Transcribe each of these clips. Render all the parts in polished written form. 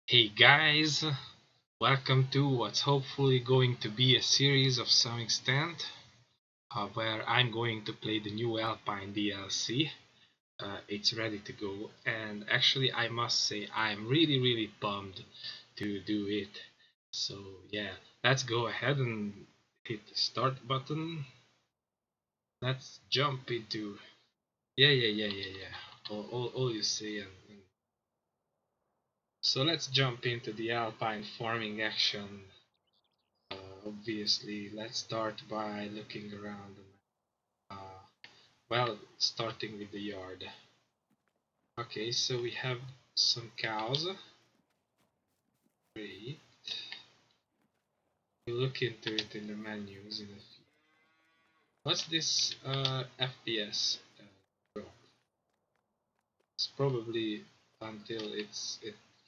Hey guys, welcome to what's hopefully going to be a series of some extent, where I'm going to play the new Alpine DLC. It's ready to go, and actually, I must say, I'm really pumped to do it. So, yeah, let's go ahead and hit the start button. Let's jump into. Yeah. All you say, and so let's jump into the Alpine farming action. Obviously, let's start by looking around. Uh, well, starting with the yard. Okay, so we have some cows. Great. We'll look into it in the menus in a few. What's this FPS drop? It's probably until it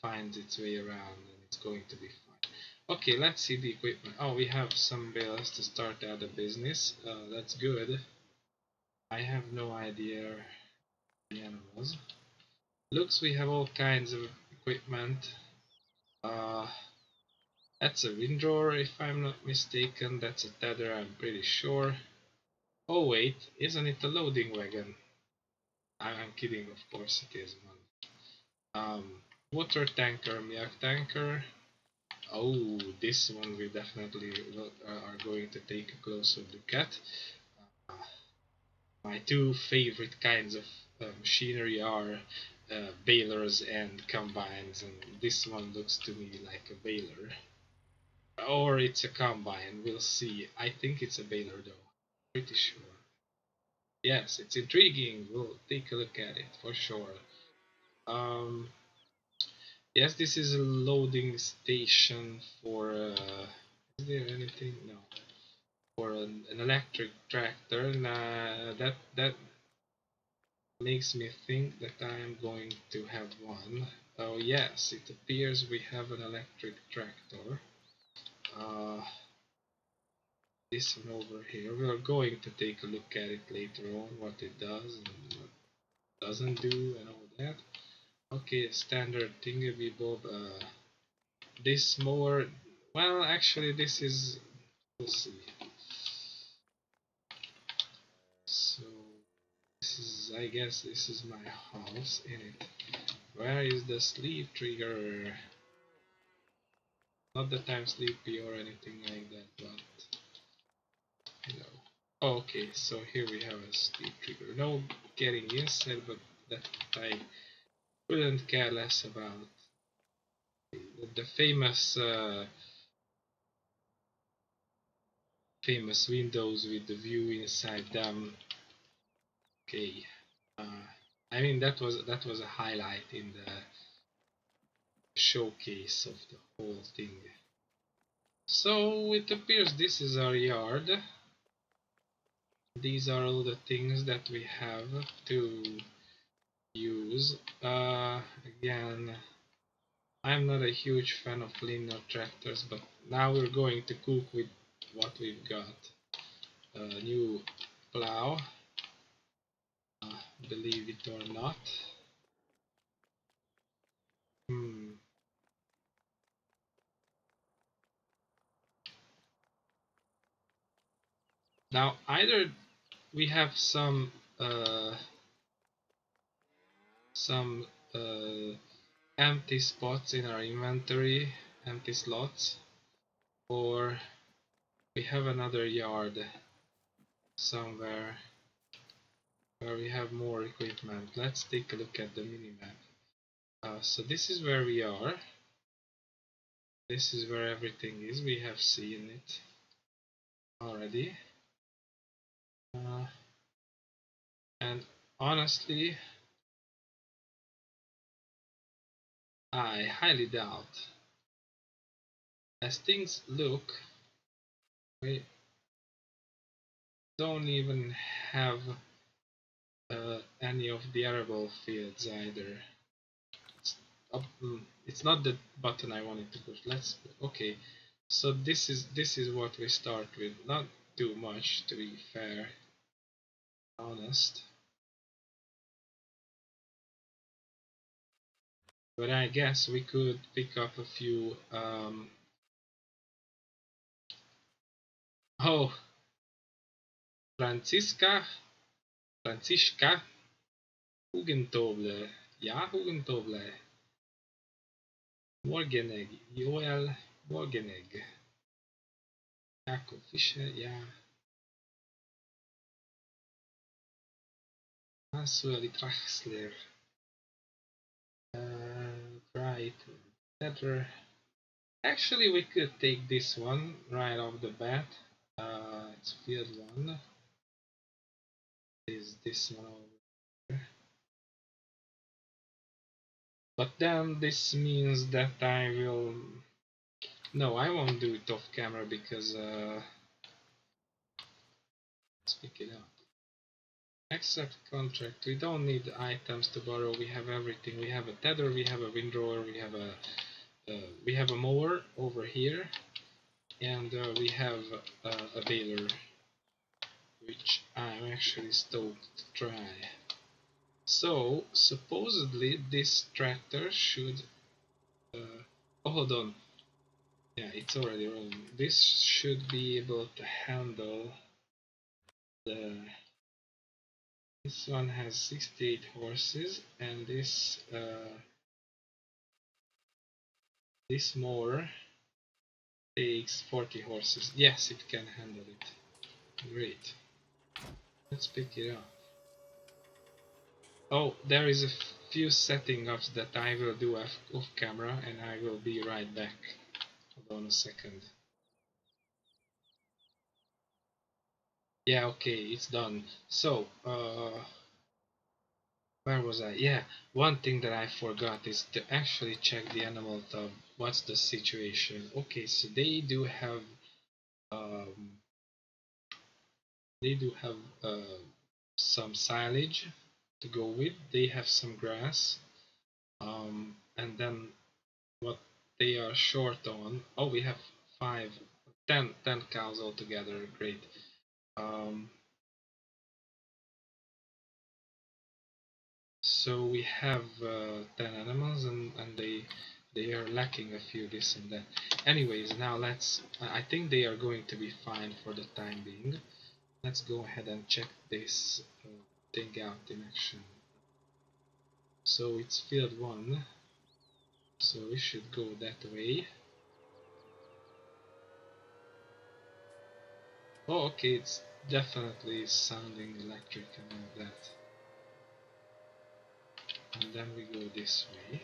finds its way around and it's going to be fine. Okay, let's see the equipment. Oh, we have some bills to start out a business. That's good. I have no idea the animals. Looks we have all kinds of equipment. Uh, that's a windrower if I'm not mistaken. That's a tether, I'm pretty sure. Oh wait, isn't it a loading wagon? I'm kidding, of course it is one. Water tanker, milk tanker. Oh, this one we definitely are going to take a closer look at. Uh, my two favorite kinds of machinery are balers and combines, and this one looks to me like a baler. Or it's a combine, we'll see. I think it's a baler though, pretty sure. Yes, it's intriguing, we'll take a look at it for sure. Um, yes, this is a loading station for, is there anything? No. For an electric tractor, that makes me think that I am going to have one. Oh yes, it appears we have an electric tractor. Uh, this one over here. We are going to take a look at it later on, what it does and what it doesn't do and all that. Okay, standard thingy-bob. This mower, well, actually, this is. We'll see. So this is, I guess, this is my house in it. Where is the sleep trigger? Not that I'm sleepy or anything like that, but you know. Oh, okay, so here we have a sleep trigger. No getting inside, but that I couldn't care less about. The famous windows with the view inside them. Okay, uh, I mean that was a highlight in the showcase of the whole thing. So it appears this is our yard. These are all the things that we have to use. Again, I'm not a huge fan of linear tractors, but now we're going to cook with what we've got. A new plow, believe it or not. Hmm. Now either we have some empty spots in our inventory, empty slots, or we have another yard somewhere where we have more equipment. Let's take a look at the minimap. So this is where we are. This is where everything is. We have seen it already. Uh, and honestly, I highly doubt. As things look, we don't even have any of the arable fields either. It's, it's not the button I wanted to push. Let's okay. So this is what we start with. Not too much, to be fair, honest. But I guess we could pick up a few. Oh, Franziska Hugentobler. Ja, Hugentobler. Morgenegg. Joel Morgenegg. Jakob Fischer. Ja. Ansueli Traxler. Right. Better. Actually, we could take this one right off the bat. It's field one. Is this one over here? But then this means that I will. No, I won't do it off camera because. Let's pick it up. Accept contract. We don't need items to borrow. We have everything. We have a tether. We have a windrower. We have a mower over here, and we have a baler, which I'm actually stoked to try. So supposedly this tractor should. Oh, hold on. Yeah, it's already rolling. This should be able to handle the. This one has 68 horses, and this mower takes 40 horses. Yes, it can handle it. Great. Let's pick it up. Oh, there is a few setting ups that I will do off camera, and I will be right back. Hold on a second. Yeah, okay, it's done. So, where was I? Yeah, one thing that I forgot is to actually check the animal tub. What's the situation? Okay, so um, they do have some silage to go with. They have some grass, and then what they are short on. Oh, we have 10 cows altogether. Great. Um, so we have 10 animals, and they are lacking a few this and that. Anyways, now let's. I think they are going to be fine for the time being. Let's go ahead and check this thing out in action. So it's field 1, so we should go that way. Oh, okay, it's definitely sounding electric and all that. And then we go this way.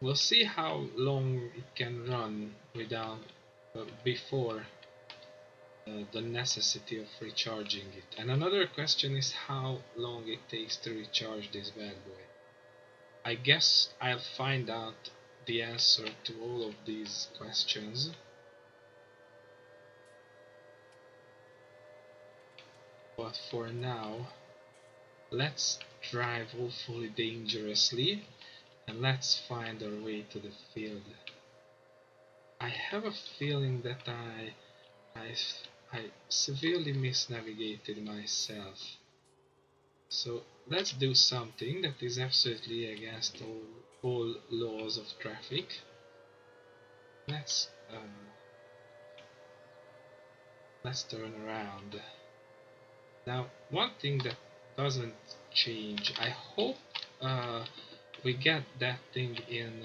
We'll see how long it can run without before the necessity of recharging it. And another question is how long it takes to recharge this bad boy. I guess I'll find out the answer to all of these questions. But for now, let's drive awfully dangerously and let's find our way to the field. I have a feeling that I, I severely misnavigated myself. So let's do something that is absolutely against all laws of traffic. Let's turn around. Now, one thing that doesn't change. I hope we get that thing in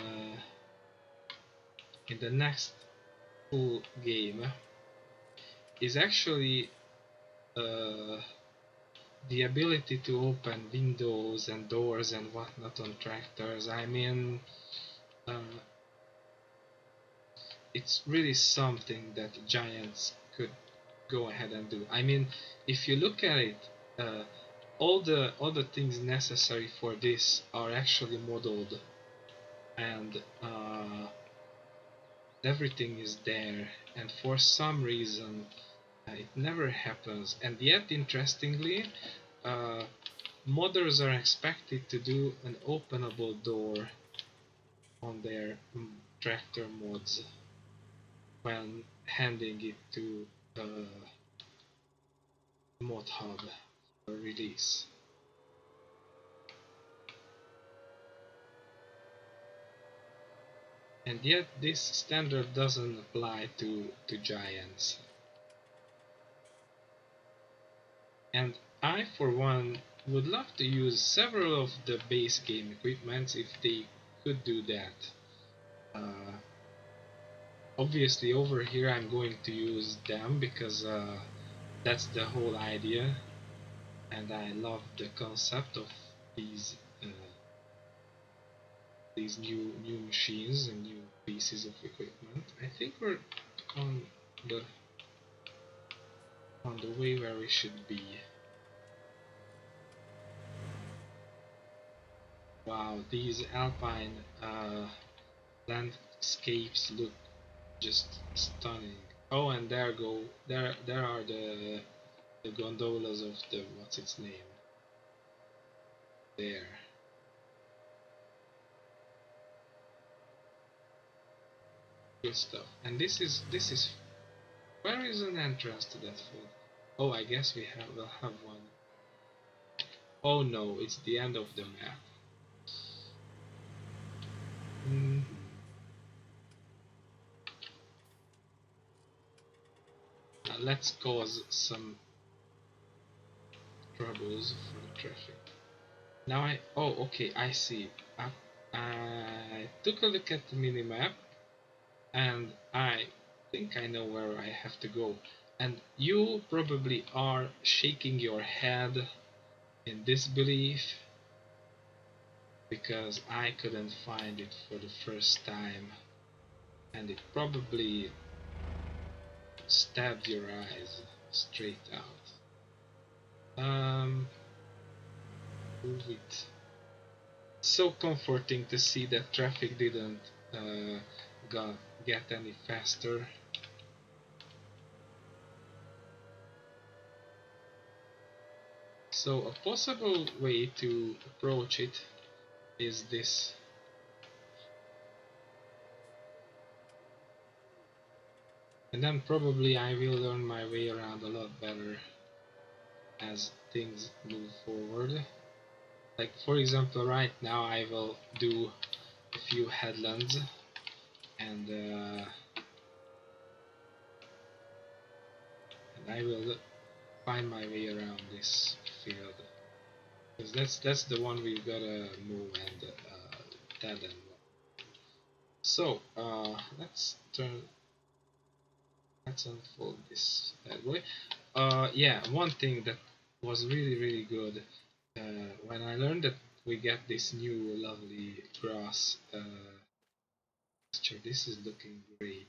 the next full game. Is actually uh, the ability to open windows and doors and whatnot on tractors. I mean, uh, it's really something that giants could go ahead and do. I mean, if you look at it, uh, all the things necessary for this are actually modeled, and everything is there. And for some reason, it never happens. And yet, interestingly, uh, modders are expected to do an openable door on their tractor mods when handing it to mod hub for release. And yet this standard doesn't apply to giants. And I, for one, would love to use several of the base game equipments if they could do that. Uh, Obviously over here I'm going to use them because that's the whole idea, and I love the concept of these uh, these new machines and new pieces of equipment. I think we're on the on the way where we should be. Wow, these Alpine landscapes look just stunning. Oh, and there are the gondolas of the what's its name there. Good stuff. And this is where is an entrance to that field? Oh, I guess we'll have one. Oh no, it's the end of the map. Mm. Let's cause some troubles for the traffic. Now okay, I see. I took a look at the minimap and I think I know where I have to go. And you probably are shaking your head in disbelief because I couldn't find it for the first time, and it probably stabbed your eyes straight out. Move it. So comforting to see that traffic didn't uh, get any faster. So a possible way to approach it is this. And then probably I will learn my way around a lot better as things move forward. Like for example, right now I will do a few headlands and I will find my way around this field. Because that's the one we gotta move and dead end. So let's unfold this bad boy. Yeah, one thing that was really good when I learned that we get this new lovely grass texture. This is looking great.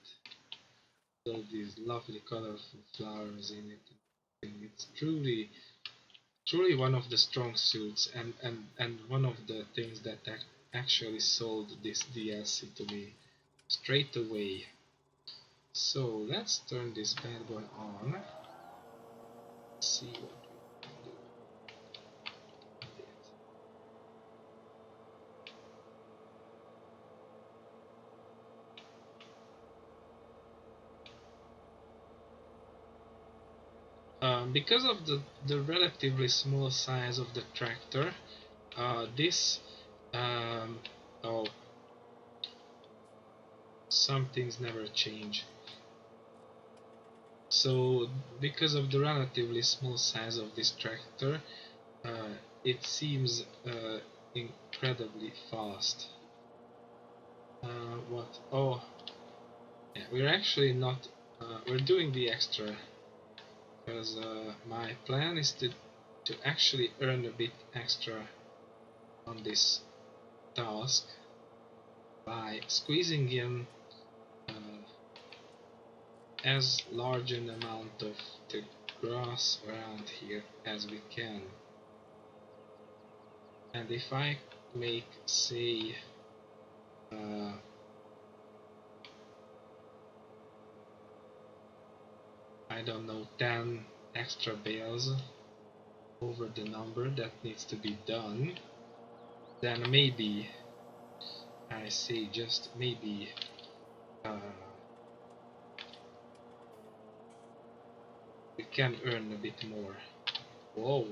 All these lovely colorful flowers in it. It's truly one of the strong suits and one of the things that actually sold this DLC to me straight away. So let's turn this bad boy on. See what we can do with it. Because of the relatively small size of the tractor, this oh, some things never change. So because of the relatively small size of this tractor, uh, it seems incredibly fast. What? Oh, yeah, we're actually not. We're doing the extra because my plan is to actually earn a bit extra on this task by squeezing in uh, as large an amount of the grass around here as we can. And if I make, say, uh, I don't know, 10 extra bales over the number that needs to be done, then maybe, I say just maybe, uh, we can earn a bit more. Whoa,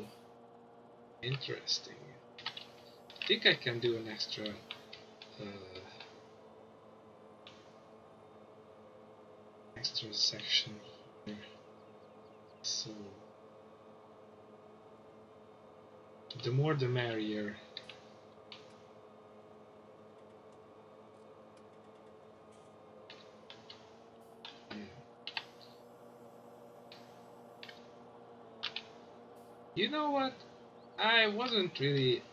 interesting. I think I can do an extra extra section here. So the more the merrier. You know what? I wasn't really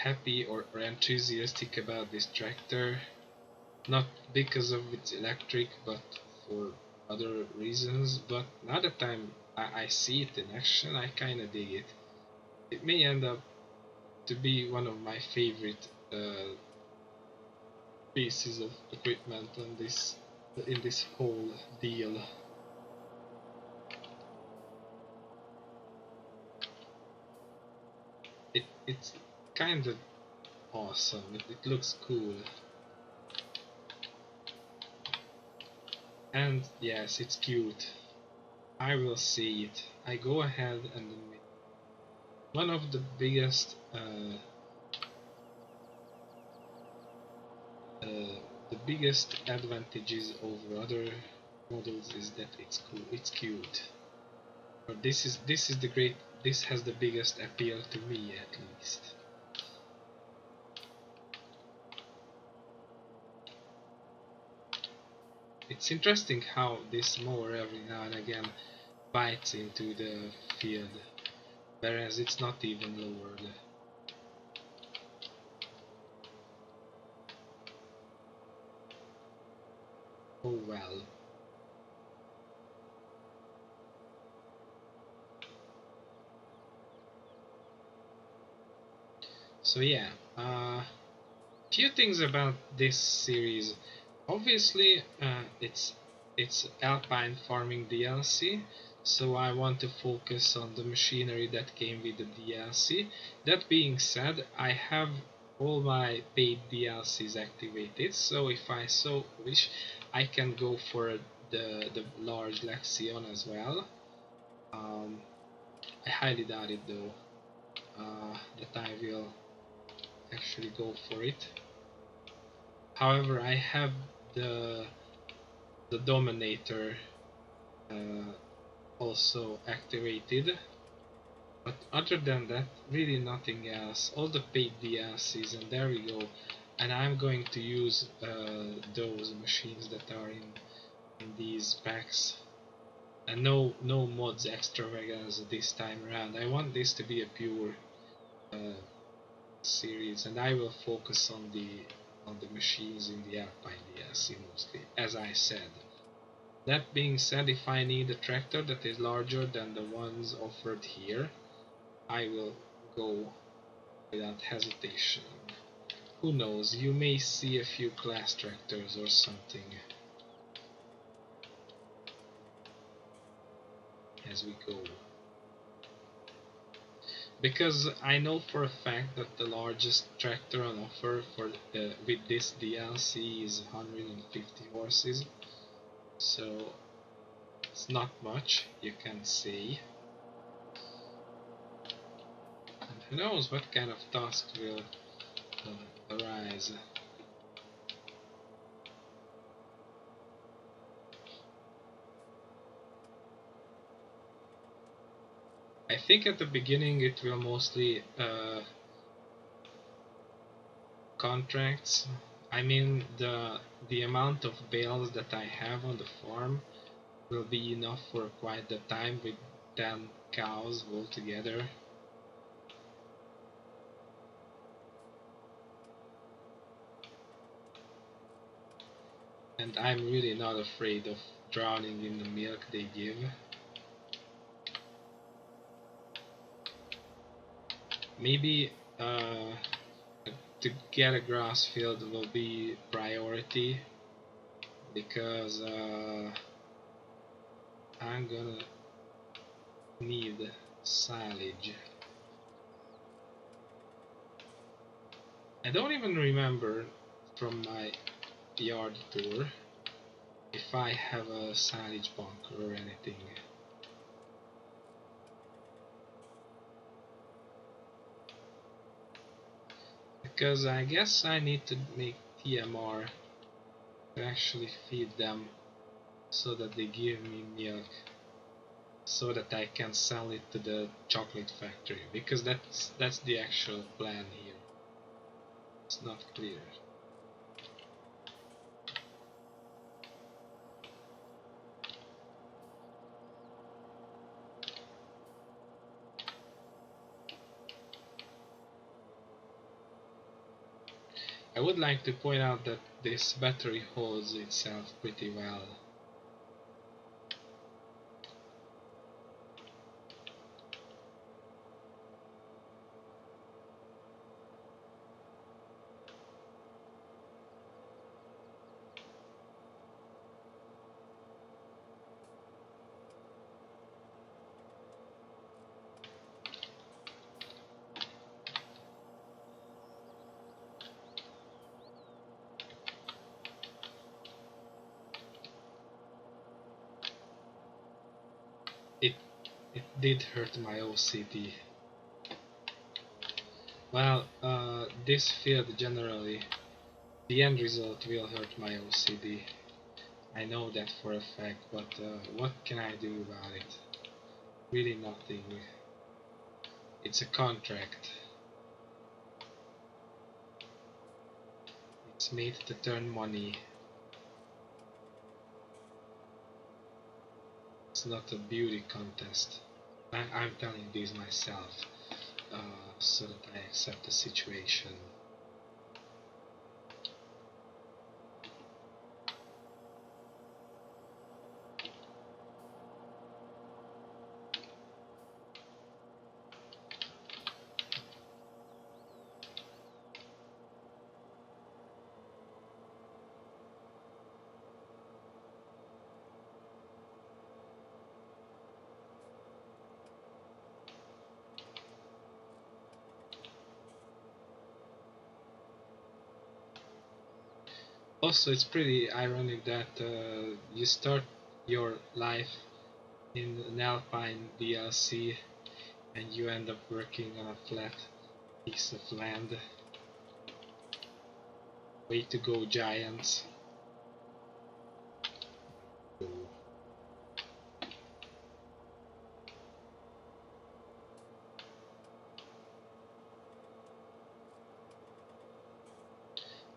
happy or enthusiastic about this tractor. Not because of its electric, but for other reasons. But now that I see it in action, I kinda dig it. It may end up to be one of my favorite pieces of equipment on this in this whole deal. It's kind of awesome. It looks cool, and yes, it's cute. I will see it. I go ahead and admit one of the biggest advantages over other models is that it's cool. It's cute. But this is the great. This has the biggest appeal to me, at least. It's interesting how this mower every now and again bites into the field, whereas it's not even lowered. Oh well. So yeah, few things about this series. Obviously, it's Alpine farming DLC, so I want to focus on the machinery that came with the DLC. That being said, I have all my paid DLCs activated, so if I so wish, I can go for the large Lexion as well. I highly doubt it though, that I will actually go for it. However, I have the the Dominator uh, also activated, but other than that, really nothing else. All the paid DLCs, and there we go. And I'm going to use those machines that are in these packs, and no mods extravagance this time around. I want this to be a pure uh, series, and I will focus on the machines in the Alpine DLC mostly, as I said. That being said, if I need a tractor that is larger than the ones offered here, I will go without hesitation. Who knows, you may see a few class tractors or something as we go. Because I know for a fact that the largest tractor on offer for with this DLC is 150 horses, so it's not much, you can say. And who knows what kind of task will arise. I think at the beginning it will mostly contracts. I mean the amount of bales that I have on the farm will be enough for quite the time with 10 cows altogether. And I'm really not afraid of drowning in the milk they give. Maybe to get a grass field will be priority because I'm gonna need silage. I don't even remember from my yard tour if I have a silage bunker or anything. Because I guess I need to make TMR to actually feed them so that they give me milk, so that I can sell it to the chocolate factory, because that's the actual plan here. It's not clear. I would like to point out that this battery holds itself pretty well. It it did hurt my OCD. Well, this field generally, the end result will hurt my OCD. I know that for a fact, but what can I do about it? Really nothing. It's a contract. It's made to turn money. It's not a beauty contest. I'm telling this myself, so that I accept the situation. Also, it's pretty ironic that you start your life in an Alpine DLC and you end up working on a flat piece of land. Way to go, Giants.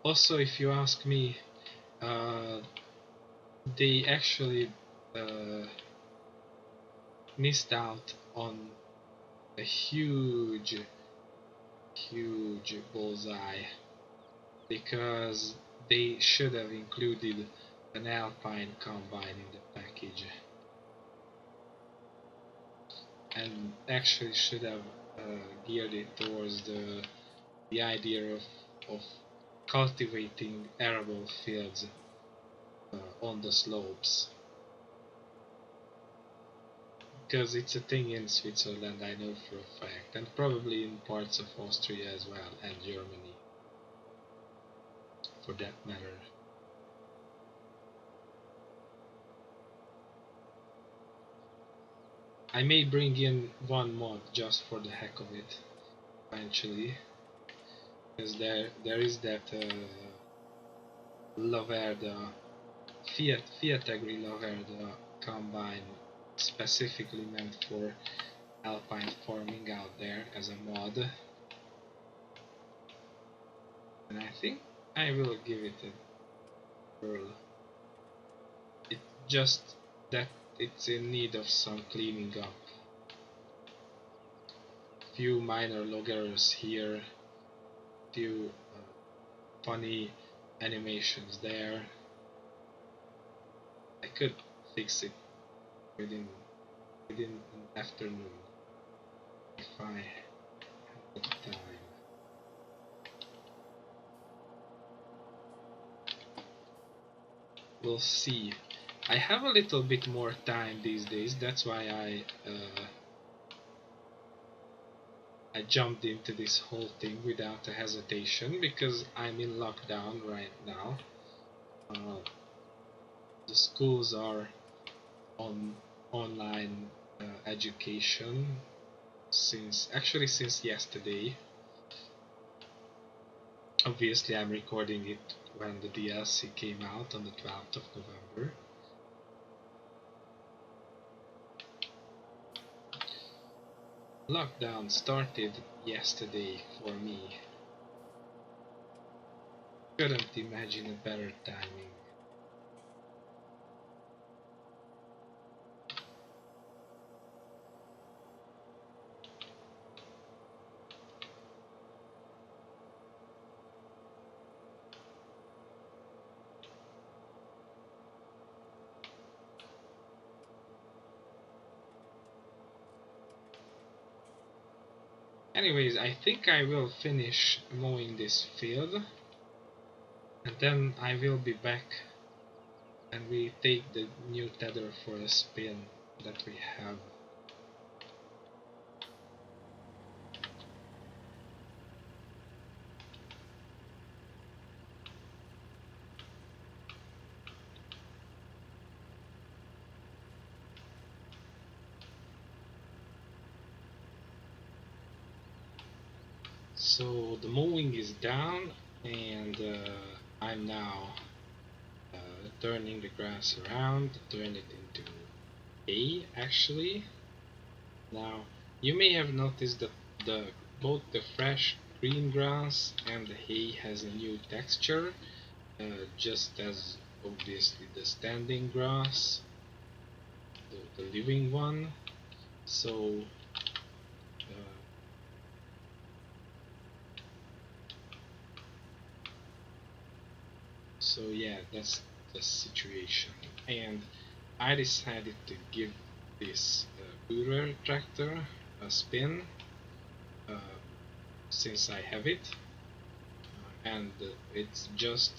Also, if you ask me, uh, they actually uh, missed out on a huge bullseye, because they should have included an Alpine combine in the package, and actually should have geared it towards the idea of cultivating arable fields on the slopes, because it's a thing in Switzerland, I know for a fact, and probably in parts of Austria as well, and Germany for that matter. I may bring in one mod just for the heck of it eventually, because there is that Laverda Fiat Agri Laverda combine specifically meant for Alpine farming out there as a mod, and I think I will give it a whirl. It just that it's in need of some cleaning up. Few minor loggers here, few funny animations there. I could fix it within an afternoon if I had the time. We'll see. I have a little bit more time these days, that's why I jumped into this whole thing without a hesitation, because I'm in lockdown right now. The schools are on online education since yesterday, Obviously, I'm recording it when the DLC came out on the 12th of November. Lockdown started yesterday for me. Couldn't imagine a better timing. Anyways, I think I will finish mowing this field and then I will be back and we take the new tether for a spin that we have. So the mowing is down and I'm now turning the grass around, turn it into hay actually. Now you may have noticed that both the fresh green grass and the hay has a new texture, just as obviously the standing grass, the living one. So uh, so yeah, that's the situation. And I decided to give this Boorer tractor a spin uh, since I have it, and it's just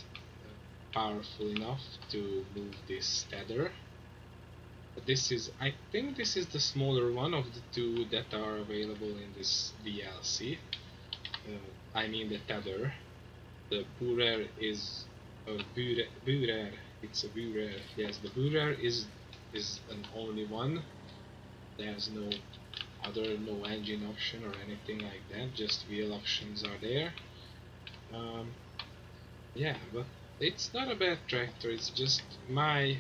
powerful enough to move this tether. This is, I think this is the smaller one of the two that are available in this DLC. I mean the tether. The Boorer is a Boorer. It's a Boorer. Yes, the Boorer is an only one. There's no engine option or anything like that. Just wheel options are there. Um, yeah, but it's not a bad tractor. It's just uh,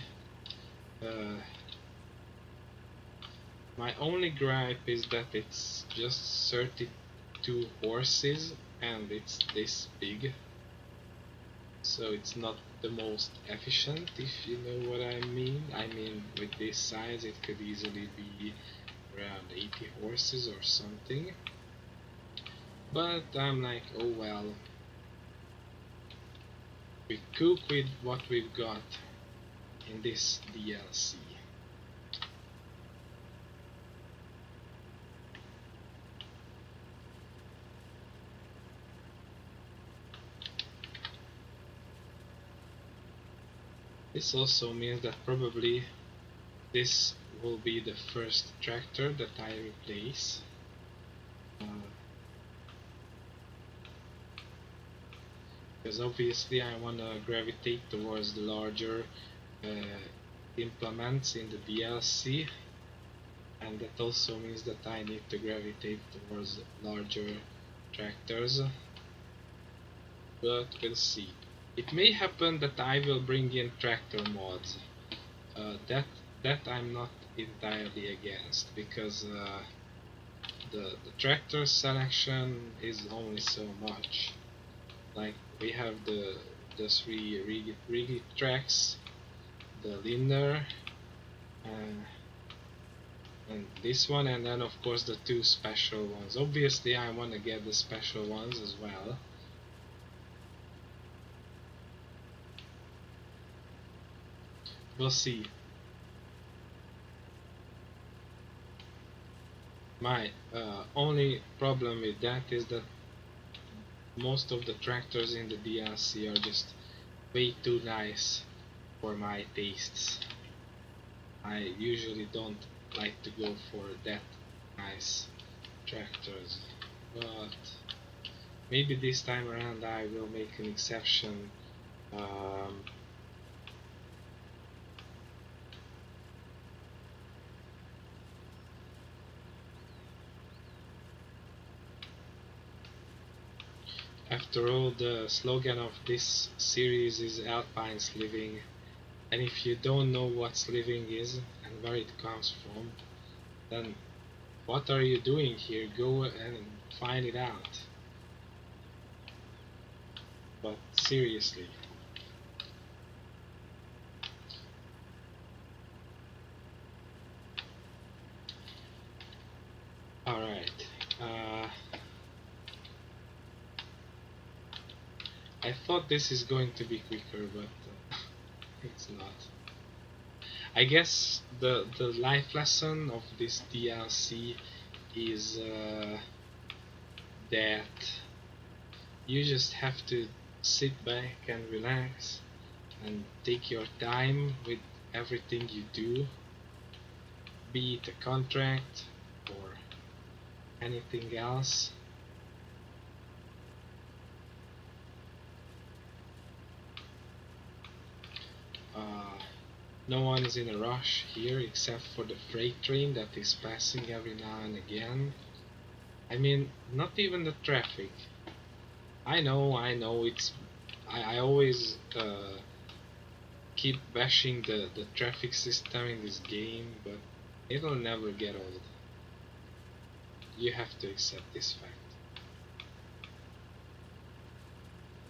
my only gripe is that it's just 32 horses and it's this big. So it's not the most efficient, if you know what I mean. I mean, with this size it could easily be around 80 horses or something. But I'm like, oh well, we cope with what we've got in this DLC. This also means that probably this will be the first tractor that I replace. Because obviously I want to gravitate towards the larger implements in the DLC, and that also means that I need to gravitate towards larger tractors, but we'll see. It may happen that I will bring in tractor mods. That I'm not entirely against, because the tractor selection is only so much. Like we have the three rigid tracks, the linear, uh, and this one, and then of course the two special ones. Obviously I want to get the special ones as well. We'll see. My only problem with that is that most of the tractors in the DLC are just way too nice for my tastes. I usually don't like to go for that nice tractors, but maybe this time around I will make an exception. Um, After all, the slogan of this series is Alpine's living, and if you don't know what living is and where it comes from, then what are you doing here? Go and find it out. But seriously. Alright. I thought this is going to be quicker, but it's not. I guess the life lesson of this DLC is that you just have to sit back and relax and take your time with everything you do, be it a contract or anything else. No one is in a rush here except for the freight train that is passing every now and again. I mean, not even the traffic. I know, I always keep bashing the traffic system in this game, but it'll never get old. You have to accept this fact.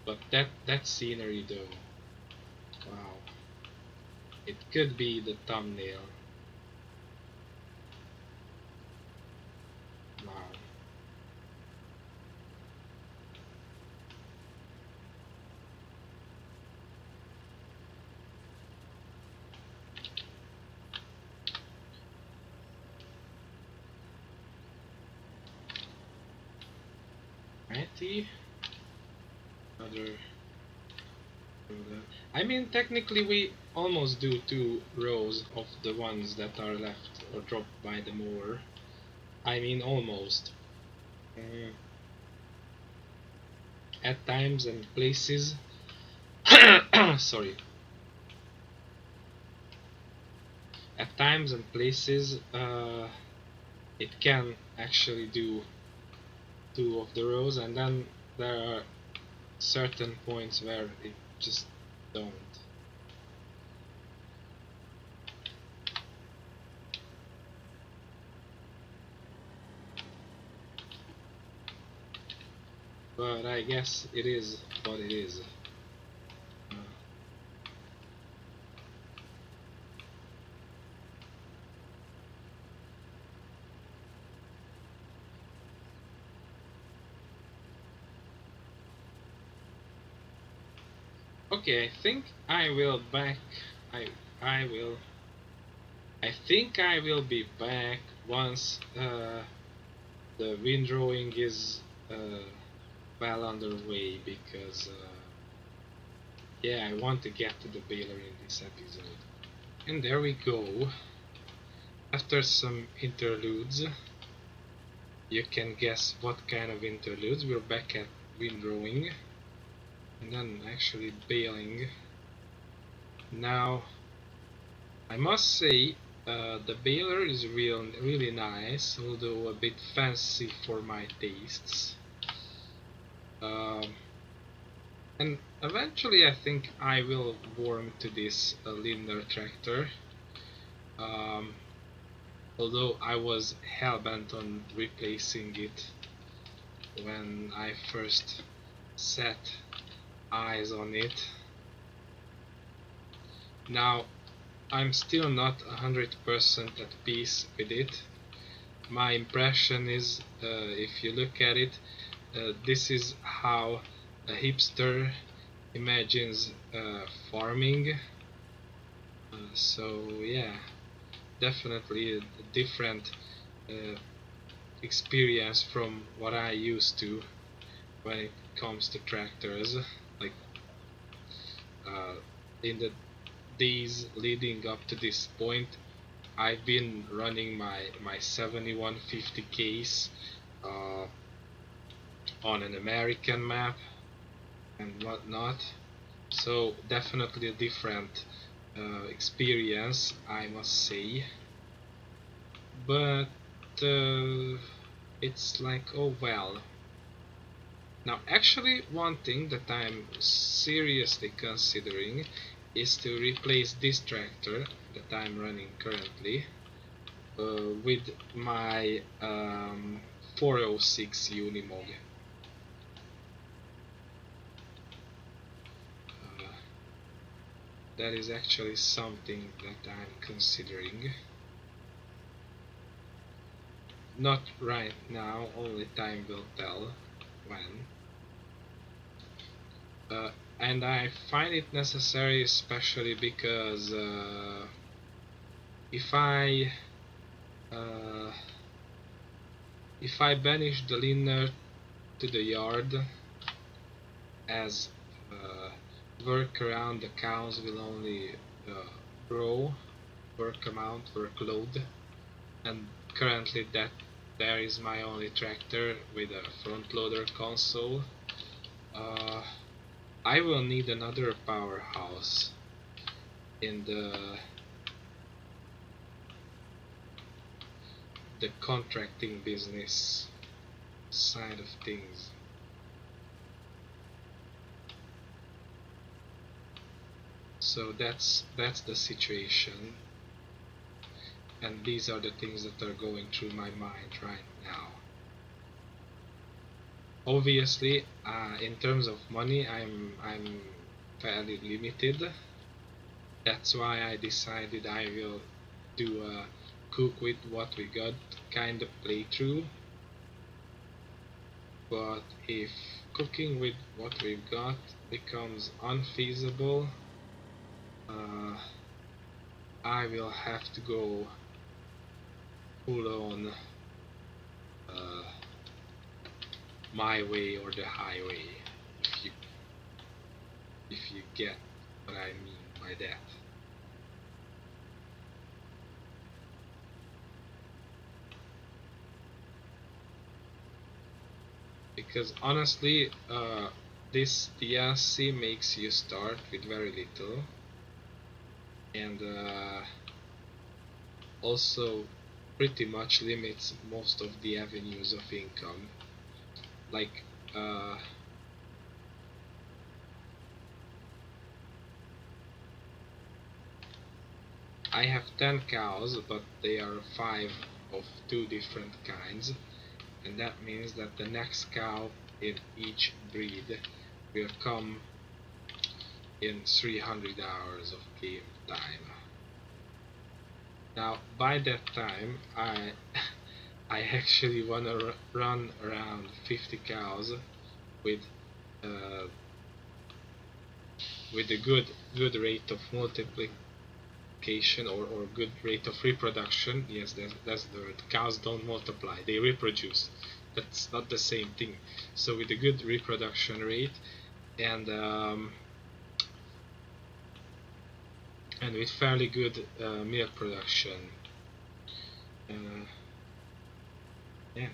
But that scenery though, wow. It could be the thumbnail. Wow. Righty. Another. I mean, technically we almost do 2 rows of the ones that are left or dropped by the mower. I mean, almost. At times and places. Sorry. At times and places, it can actually do 2 of the rows, and then there are certain points where it just don't. But I guess it is what it is. Okay, I think I will back. I will. I think I will be back once the windrowing is well underway, because yeah, I want to get to the baler in this episode. And there we go. After some interludes, you can guess what kind of interludes. We're back at windrowing and then actually baling. Now, I must say, the baler is really nice, although a bit fancy for my tastes. And eventually I think I will warm to this Lindner tractor. Although I was hell-bent on replacing it when I first set eyes on it. Now, I'm still not 100% at peace with it. My impression is, if you look at it, this is how a hipster imagines farming. So yeah, definitely a different experience from what I used to when it comes to tractors. Like in the days leading up to this point, I've been running my 7150 case on an American map and whatnot. So definitely a different experience, I must say. But it's like, oh well, Now, actually, one thing that I'm seriously considering is to replace this tractor that I'm running currently with my 406 Unimog. Uh, that is actually something that I'm considering. Not right now, only time will tell when. Uh, and I find it necessary especially because if I uh, if I banish the liner to the yard as uh, work around the cows will only grow, work amount, workload, and currently there is my only tractor with a front loader console. Uh, I will need another powerhouse in the contracting business side of things. So that's the situation, and these are the things that are going through my mind right now. Obviously, in terms of money, I'm fairly limited. That's why I decided I will do a cook with what we got kind of playthrough. But if cooking with what we've got becomes unfeasible, uh, I will have to go full on uh, my way or the highway, if you if you get what I mean by that. Because honestly, this DLC makes you start with very little, and also pretty much limits most of the avenues of income. Like, I have 10 cows, but they are 5 of 2 different kinds, and that means that the next cow in each breed will come in 300 hours of game time. Now, by that time, I actually wanna run around 50 cows with uh, with a good rate of multiplication or good rate of reproduction. Yes, that's the word. Cows don't multiply; they reproduce. That's not the same thing. So with a good reproduction rate and and with fairly good milk production. Uh, yeah.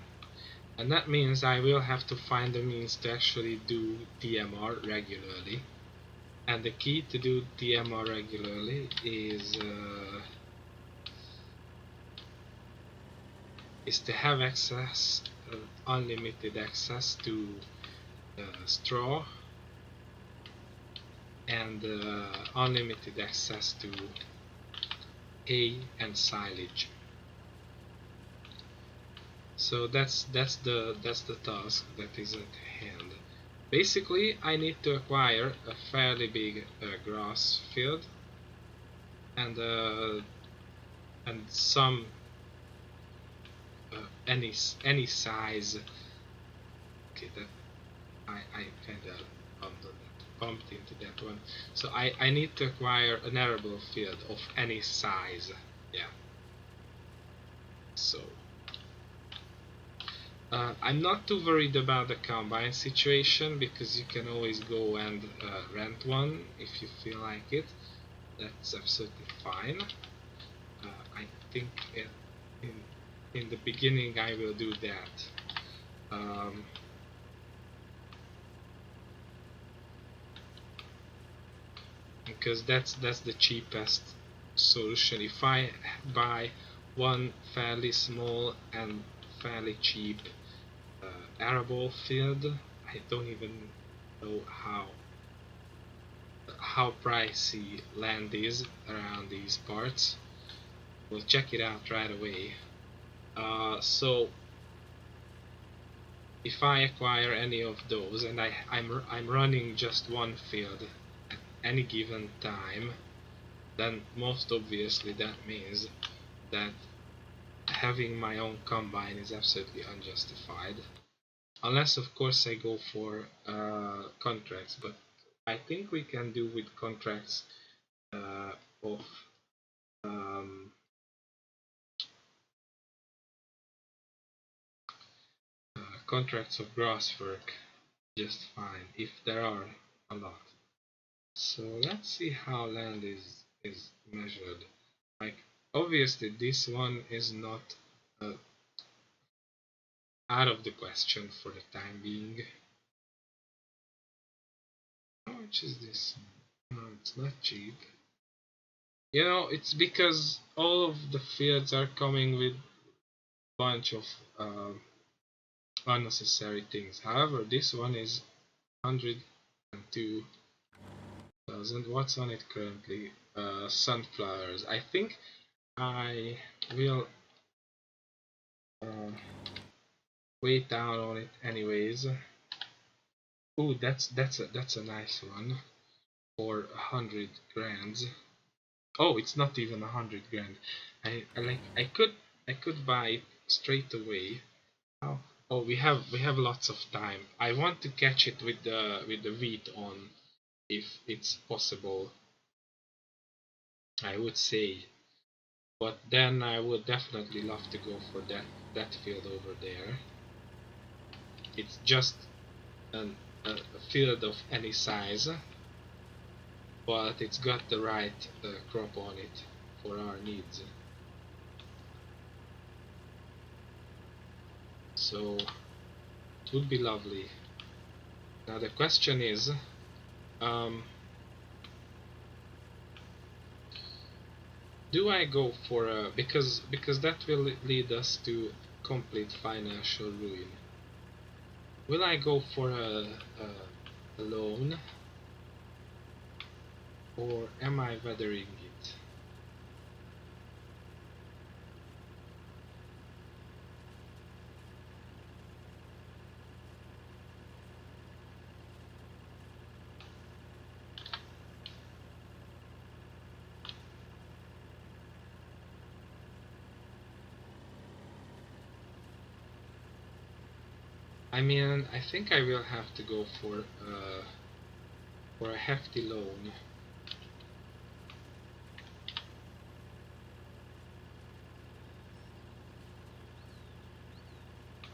And that means I will have to find a means to actually do TMR regularly. And the key to do TMR regularly is to have access, unlimited access to straw and unlimited access to hay and silage. So that's the task that is at hand. Basically, I need to acquire a fairly big grass field and some any size. Okay, that I kind of bumped into that one. So I need to acquire an arable field of any size. Yeah. So I'm not too worried about the combine situation because you can always go and rent one if you feel like it. That's absolutely fine. I think in in the beginning I will do that. Um, because that's the cheapest solution. If I buy one fairly small and fairly cheap arable field, I don't even know how pricey land is around these parts. We'll check it out right away. So if I acquire any of those, and I'm running just one field at any given time, then most obviously that means that having my own combine is absolutely unjustified. Unless of course I go for contracts, but I think we can do with contracts of um, contracts of grass work just fine, if there are a lot. So let's see how land is measured. Like obviously this one is not uh, out of the question for the time being. How much is this? No, it's not cheap. You know, it's because all of the fields are coming with a bunch of unnecessary things. However, this one is 102,000. What's on it currently? Sunflowers. I think I will uh, wait down on it anyways. Ooh, that's a nice one for 100 grand. Oh, it's not even 100 grand. I could buy it straight away. Oh, oh, we have lots of time. I want to catch it with the wheat on, if it's possible. I would say, but then I would definitely love to go for that field over there. It's just a field of any size, but it's got the right crop on it for our needs. So it would be lovely. Now the question is, um, do I go for a, because that will lead us to complete financial ruin. Will I go for a loan, or am I weathering it? I mean, I think I will have to go for a hefty loan.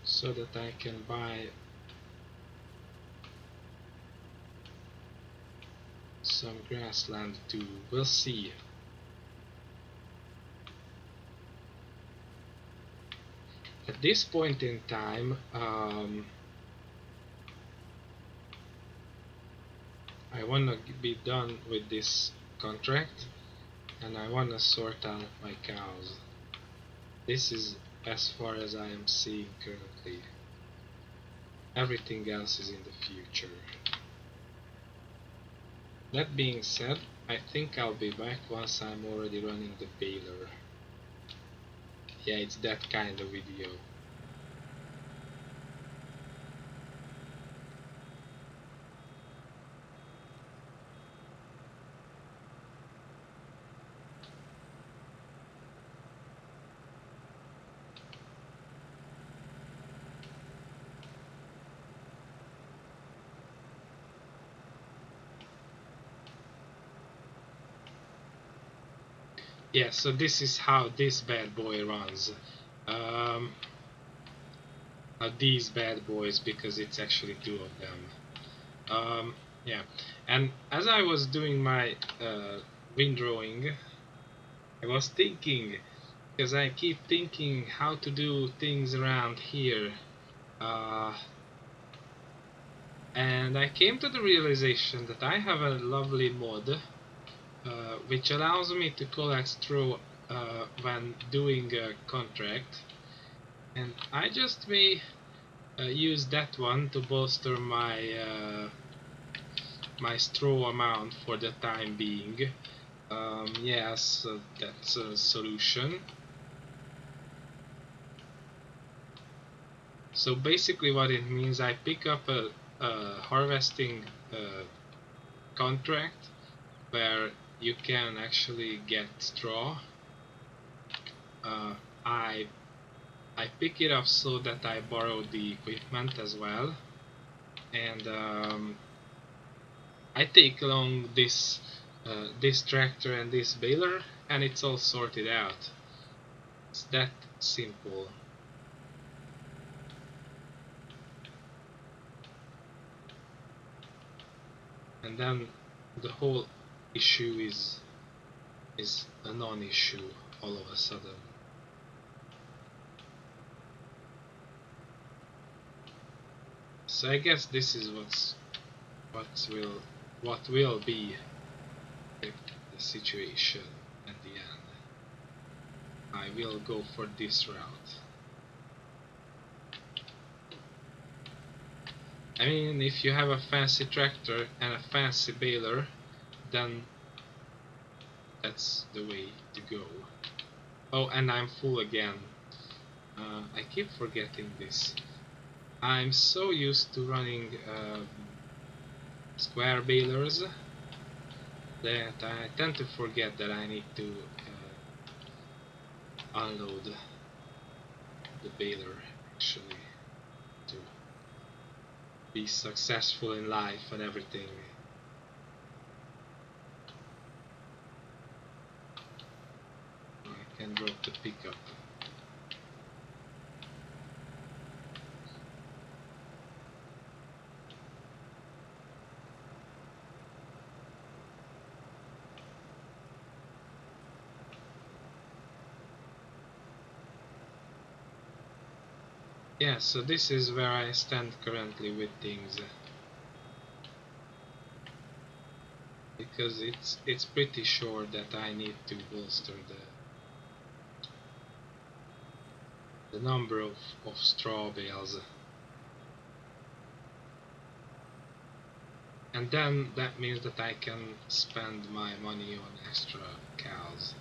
So that I can buy some grassland too. We'll see. At this point in time, I wanna be done with this contract, and I wanna sort out my cows. This is as far as I am seeing currently. Everything else is in the future. That being said, I think I'll be back once I'm already running the baler. Yeah, it's that kind of video. Yeah, so this is how this bad boy runs. These bad boys, because it's actually two of them. Yeah, and as I was doing my windrowing, I was thinking, because I keep thinking how to do things around here, and I came to the realization that I have a lovely mod which allows me to collect straw when doing a contract, and I just may use that one to bolster my my straw amount for the time being. Yes, that's a solution. So basically what it means, I pick up a harvesting contract where you can actually get straw. I pick it up so that I borrow the equipment as well, and I take along this tractor and this baler, and it's all sorted out. It's that simple. And then the whole issue is a non-issue all of a sudden. So I guess this is what will be the situation at the end. I will go for this route. I mean, if you have a fancy tractor and a fancy baler, then that's the way to go. Oh, and I'm full again. I keep forgetting this. I'm so used to running square balers that I tend to forget that I need to unload the baler actually to be successful in life and everything. I can drop the pickup. Yeah, so this is where I stand currently with things. Because it's pretty sure that I need to bolster the number of straw bales. And then that means that I can spend my money on extra cows.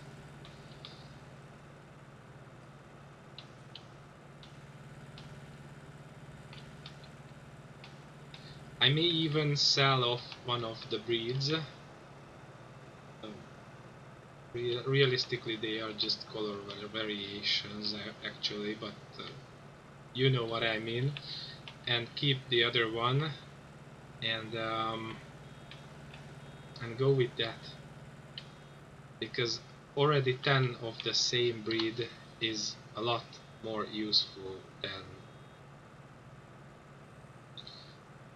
I may even sell off one of the breeds. Realistically, they are just color variations actually, but you know what I mean. And keep the other one, and go with that, because already 10 of the same breed is a lot more useful than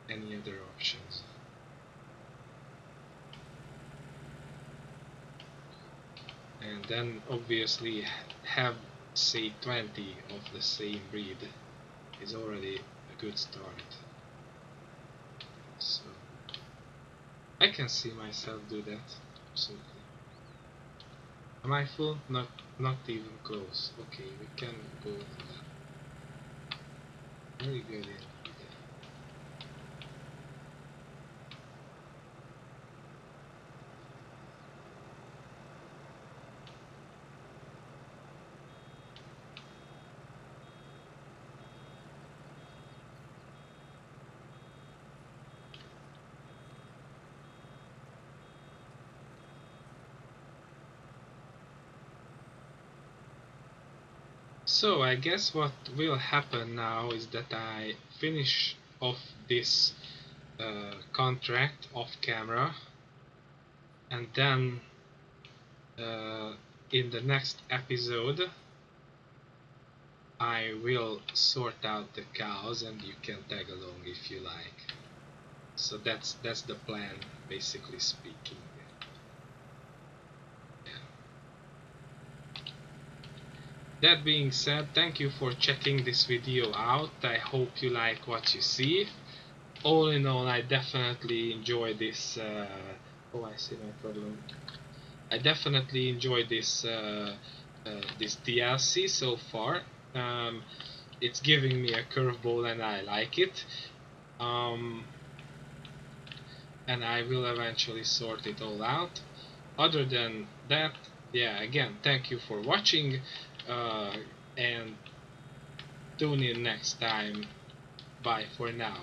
any other options. And then obviously have say 20 of the same breed is already a good start. So I can see myself do that, absolutely. Am I full? Not even close. Okay, we can go with that. Very good. So I guess what will happen now is that I finish off this contract off camera, and then in the next episode I will sort out the cows and you can tag along if you like. So that's the plan, basically speaking. That being said, thank you for checking this video out. I hope you like what you see. All in all, I definitely enjoy this. Oh, I see my problem. I definitely enjoy this this DLC so far. it's giving me a curveball and I like it. Um, and I will eventually sort it all out. Other than that, yeah, again, thank you for watching, and tune in next time. Bye for now.